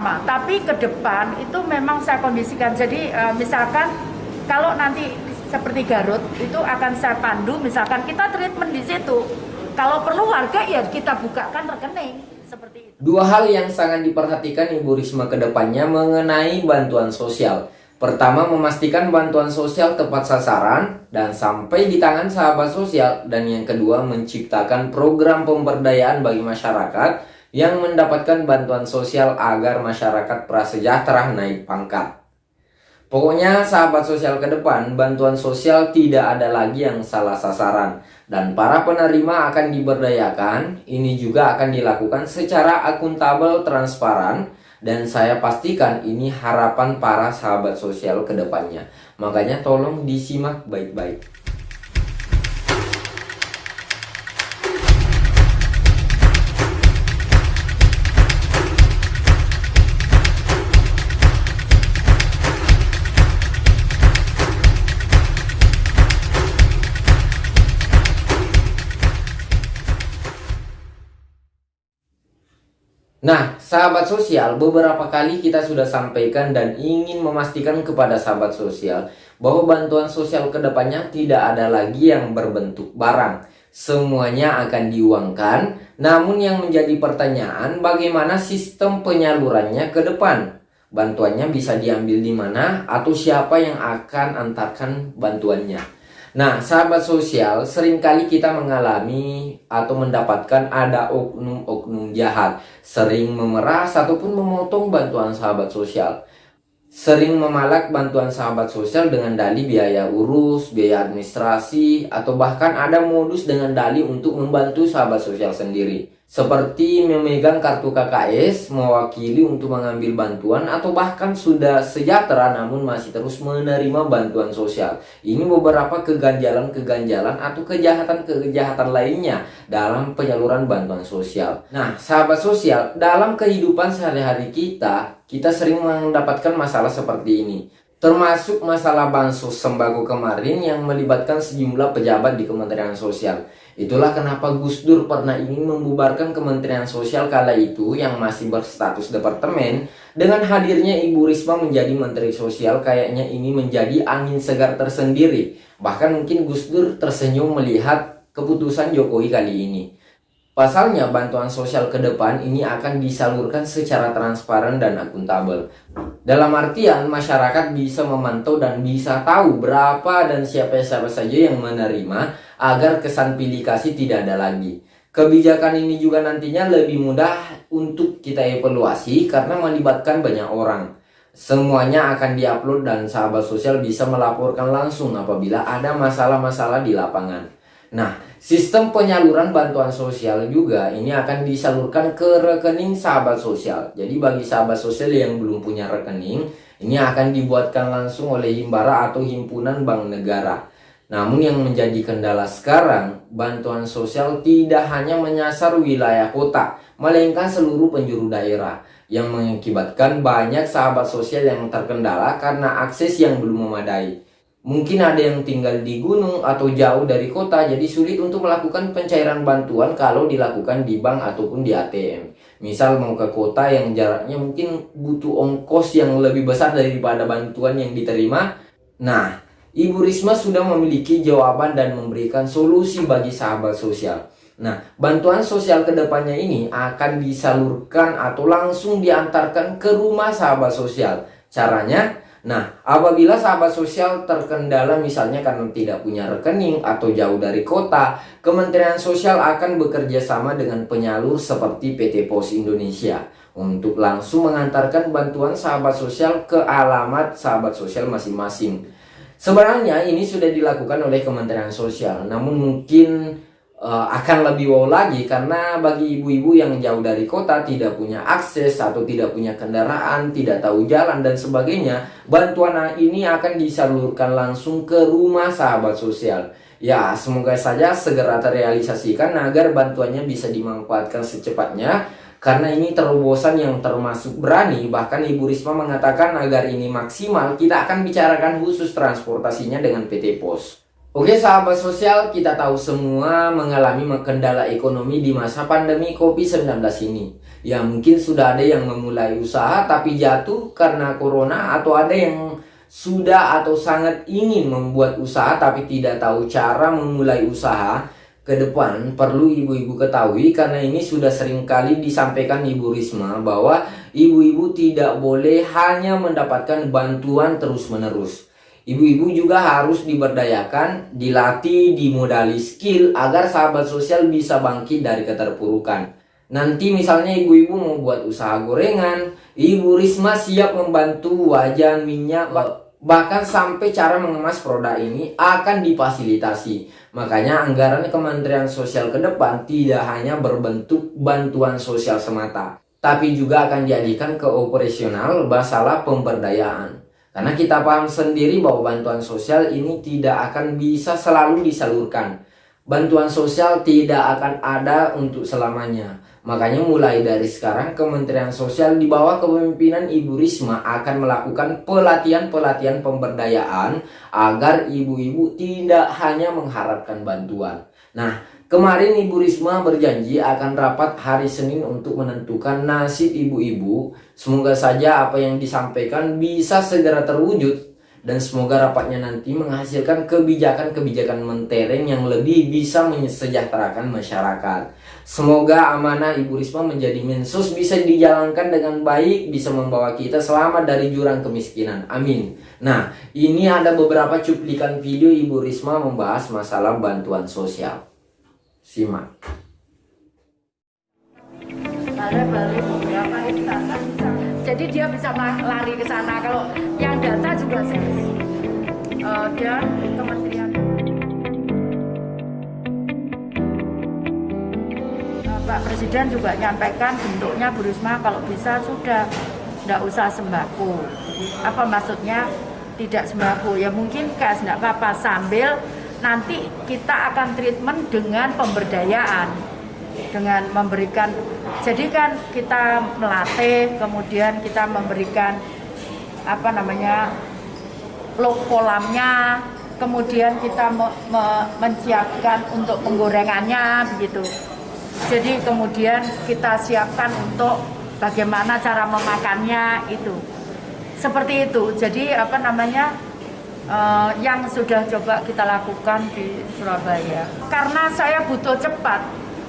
Tapi ke depan itu memang saya kondisikan. Jadi misalkan kalau nanti seperti Garut itu akan saya pandu, misalkan kita treatment di situ. Kalau perlu warga ya kita bukakan rekening seperti itu. Dua hal yang sangat diperhatikan Ibu Risma ke depannya mengenai bantuan sosial. Pertama, memastikan bantuan sosial tepat sasaran dan sampai di tangan sahabat sosial. Dan yang kedua, menciptakan program pemberdayaan bagi masyarakat yang mendapatkan bantuan sosial agar masyarakat prasejahtera naik pangkat. Pokoknya sahabat sosial ke depan, bantuan sosial tidak ada lagi yang salah sasaran. Dan para penerima akan diberdayakan, ini juga akan dilakukan secara akuntabel, transparan. Dan saya pastikan ini harapan para sahabat sosial ke depannya. Makanya tolong disimak baik-baik. Nah, sahabat sosial, beberapa kali kita sudah sampaikan dan ingin memastikan kepada sahabat sosial bahwa bantuan sosial kedepannya tidak ada lagi yang berbentuk barang. Semuanya akan diuangkan, namun yang menjadi pertanyaan bagaimana sistem penyalurannya ke depan. Bantuannya bisa diambil di mana atau siapa yang akan antarkan bantuannya. Nah, sahabat sosial, seringkali kita mengalami atau mendapatkan ada oknum-oknum jahat, sering memeras ataupun memotong bantuan sahabat sosial. Sering memalak bantuan sahabat sosial dengan dalih biaya urus, biaya administrasi, atau bahkan ada modus dengan dalih untuk membantu sahabat sosial sendiri. Seperti memegang kartu KKS, mewakili untuk mengambil bantuan, atau bahkan sudah sejahtera namun masih terus menerima bantuan sosial. Ini beberapa keganjalan-keganjalan atau kejahatan-kejahatan lainnya dalam penyaluran bantuan sosial. Nah, sahabat sosial, dalam kehidupan sehari-hari kita sering mendapatkan masalah seperti ini. Termasuk masalah bansos sembako kemarin yang melibatkan sejumlah pejabat di Kementerian Sosial. Itulah kenapa Gus Dur pernah ingin membubarkan Kementerian Sosial kala itu yang masih berstatus departemen. Dengan hadirnya Ibu Risma menjadi Menteri Sosial, kayaknya ini menjadi angin segar tersendiri. Bahkan mungkin Gus Dur tersenyum melihat keputusan Jokowi kali ini. Pasalnya, bantuan sosial ke depan ini akan disalurkan secara transparan dan akuntabel. Dalam artian, masyarakat bisa memantau dan bisa tahu berapa dan siapa-siapa saja yang menerima agar kesan pilih kasih tidak ada lagi. Kebijakan ini juga nantinya lebih mudah untuk kita evaluasi karena melibatkan banyak orang. Semuanya akan diupload dan sahabat sosial bisa melaporkan langsung apabila ada masalah-masalah di lapangan. Nah, sistem penyaluran bantuan sosial juga ini akan disalurkan ke rekening sahabat sosial. Jadi bagi sahabat sosial yang belum punya rekening, ini akan dibuatkan langsung oleh Himbara atau Himpunan Bank Negara. Namun yang menjadi kendala sekarang, bantuan sosial tidak hanya menyasar wilayah kota, melainkan seluruh penjuru daerah, yang mengakibatkan banyak sahabat sosial yang terkendala karena akses yang belum memadai. Mungkin ada yang tinggal di gunung atau jauh dari kota, jadi sulit untuk melakukan pencairan bantuan kalau dilakukan di bank ataupun di ATM. Misal mau ke kota yang jaraknya mungkin butuh ongkos yang lebih besar daripada bantuan yang diterima. Nah, Ibu Risma sudah memiliki jawaban dan memberikan solusi bagi sahabat sosial. Nah, bantuan sosial kedepannya ini akan disalurkan atau langsung diantarkan ke rumah sahabat sosial. Caranya, nah, apabila sahabat sosial terkendala misalnya karena tidak punya rekening atau jauh dari kota, Kementerian Sosial akan bekerja sama dengan penyalur seperti PT Pos Indonesia untuk langsung mengantarkan bantuan sahabat sosial ke alamat sahabat sosial masing-masing. Sebenarnya ini sudah dilakukan oleh Kementerian Sosial, namun mungkin akan lebih wow lagi karena bagi ibu-ibu yang jauh dari kota, tidak punya akses atau tidak punya kendaraan, tidak tahu jalan dan sebagainya, bantuan ini akan disalurkan langsung ke rumah sahabat sosial. Ya, semoga saja segera terrealisasikan agar bantuannya bisa dimanfaatkan secepatnya, karena ini terobosan yang termasuk berani. Bahkan Ibu Risma mengatakan agar ini maksimal, kita akan bicarakan khusus transportasinya dengan PT Pos. Oke sahabat sosial, kita tahu semua mengalami kendala ekonomi di masa pandemi COVID-19 ini. Ya mungkin sudah ada yang memulai usaha tapi jatuh karena corona, atau ada yang sudah atau sangat ingin membuat usaha tapi tidak tahu cara memulai usaha. Ke depan perlu ibu-ibu ketahui, karena ini sudah sering kali disampaikan Ibu Risma, bahwa ibu-ibu tidak boleh hanya mendapatkan bantuan terus-menerus. Ibu-ibu juga harus diberdayakan, dilatih, dimodali skill agar sahabat sosial bisa bangkit dari keterpurukan. Nanti misalnya ibu-ibu mau buat usaha gorengan, Ibu Risma siap membantu wajan, minyak, bahkan sampai cara mengemas produk ini akan difasilitasi. Makanya anggaran Kementerian Sosial ke depan tidak hanya berbentuk bantuan sosial semata, tapi juga akan dijadikan ke operasional masalah pemberdayaan. Karena kita paham sendiri bahwa bantuan sosial ini tidak akan bisa selalu disalurkan. Bantuan sosial tidak akan ada untuk selamanya. Makanya mulai dari sekarang Kementerian Sosial di bawah kepemimpinan Ibu Risma akan melakukan pelatihan-pelatihan pemberdayaan agar ibu-ibu tidak hanya mengharapkan bantuan. Nah, kemarin Ibu Risma berjanji akan rapat hari Senin untuk menentukan nasib ibu-ibu. Semoga saja apa yang disampaikan bisa segera terwujud, dan semoga rapatnya nanti menghasilkan kebijakan-kebijakan mentereng yang lebih bisa mensejahterakan masyarakat. Semoga amanah Ibu Risma menjadi Mensos bisa dijalankan dengan baik, bisa membawa kita selamat dari jurang kemiskinan. Amin. Nah, ini ada beberapa cuplikan video Ibu Risma membahas masalah bantuan sosial. Simak. Balik beberapa instansi, jadi dia bisa lari ke sana. Kalau yang data juga dan Kementerian Pak Presiden juga nyampaikan bentuknya Bu Risma kalau bisa sudah tidak usah sembako. Apa maksudnya tidak sembako? Ya mungkin kayak tidak apa-apa, sambil nanti kita akan treatment dengan pemberdayaan, dengan memberikan, jadi kan kita melatih, kemudian kita memberikan kolamnya, kemudian kita menyiapkan untuk penggorengannya begitu. Jadi kemudian kita siapkan untuk bagaimana cara memakannya itu. Seperti itu. Jadi yang sudah coba kita lakukan di Surabaya. Karena saya butuh cepat,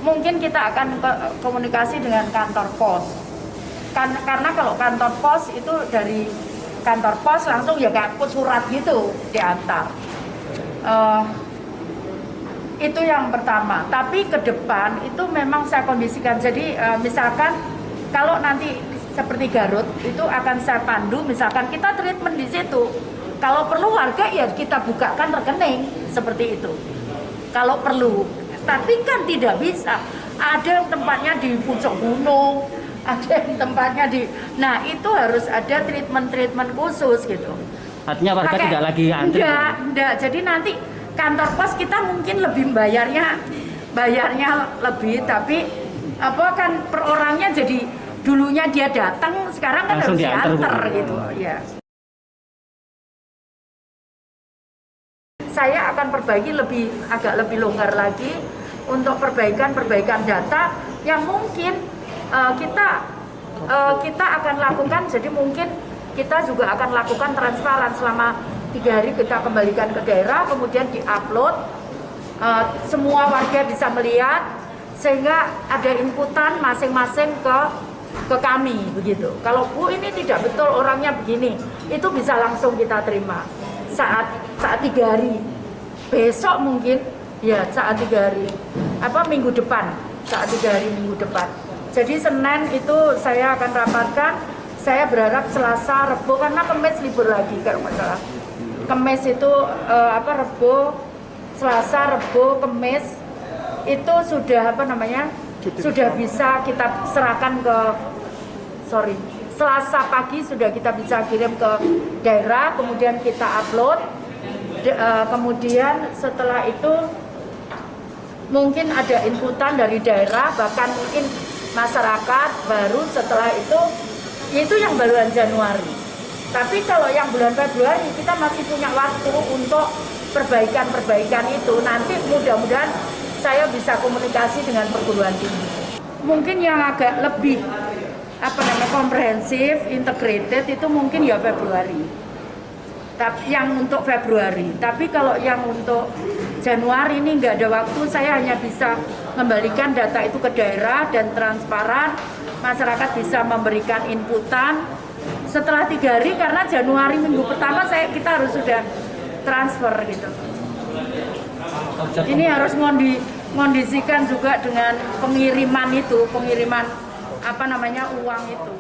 mungkin kita akan komunikasi dengan kantor pos. Karena kalau kantor pos itu dari kantor pos langsung ya kayak surat gitu diantar. Itu yang pertama. Tapi ke depan itu memang saya kondisikan. Jadi misalkan kalau nanti seperti Garut itu akan saya pandu, misalkan kita treatment di situ. Kalau perlu warga ya kita bukakan rekening seperti itu. Kalau perlu. Tapi kan tidak bisa. Ada yang tempatnya di puncak gunung, ada yang tempatnya di. Nah itu harus ada treatment khusus gitu. Artinya warga tidak lagi antri. Enggak. Jadi nanti kantor pos kita mungkin lebih bayarnya lebih, tapi kan per orangnya jadi dulunya dia datang, sekarang kan harus diantar gitu ya. Saya akan perbaiki agak lebih longgar lagi untuk perbaikan data yang mungkin kita akan lakukan. Jadi mungkin kita juga akan lakukan transparan selama 3 hari, kita kembalikan ke daerah, kemudian diupload, semua warga bisa melihat, sehingga ada inputan masing-masing ke kami begitu. Kalau Bu ini tidak betul orangnya begini, itu bisa langsung kita terima saat 3 hari. Besok mungkin ya saat 3 hari, minggu depan, saat 3 hari minggu depan. Jadi Senin itu saya akan rapatkan. Saya berharap Selasa, Rebo, karena Kamis libur lagi kalau nggak salah. Kamis itu Rebo, Selasa, Rebo, Kamis itu sudah sudah bisa kita serahkan Selasa pagi sudah kita bisa kirim ke daerah, kemudian kita upload. Kemudian setelah itu mungkin ada inputan dari daerah, bahkan mungkin masyarakat, baru setelah itu yang bulan Januari. Tapi kalau yang bulan Februari kita masih punya waktu untuk perbaikan itu nanti mudah-mudahan saya bisa komunikasi dengan perguruan tinggi. Mungkin yang agak lebih komprehensif, integrated itu mungkin ya Februari. Tapi yang untuk Februari. Tapi kalau yang untuk Januari ini nggak ada waktu, saya hanya bisa mengembalikan data itu ke daerah dan transparan. Masyarakat bisa memberikan inputan. Setelah 3 hari karena Januari minggu pertama kita harus sudah transfer gitu. Ini harus ngondisikan juga dengan pengiriman uang itu.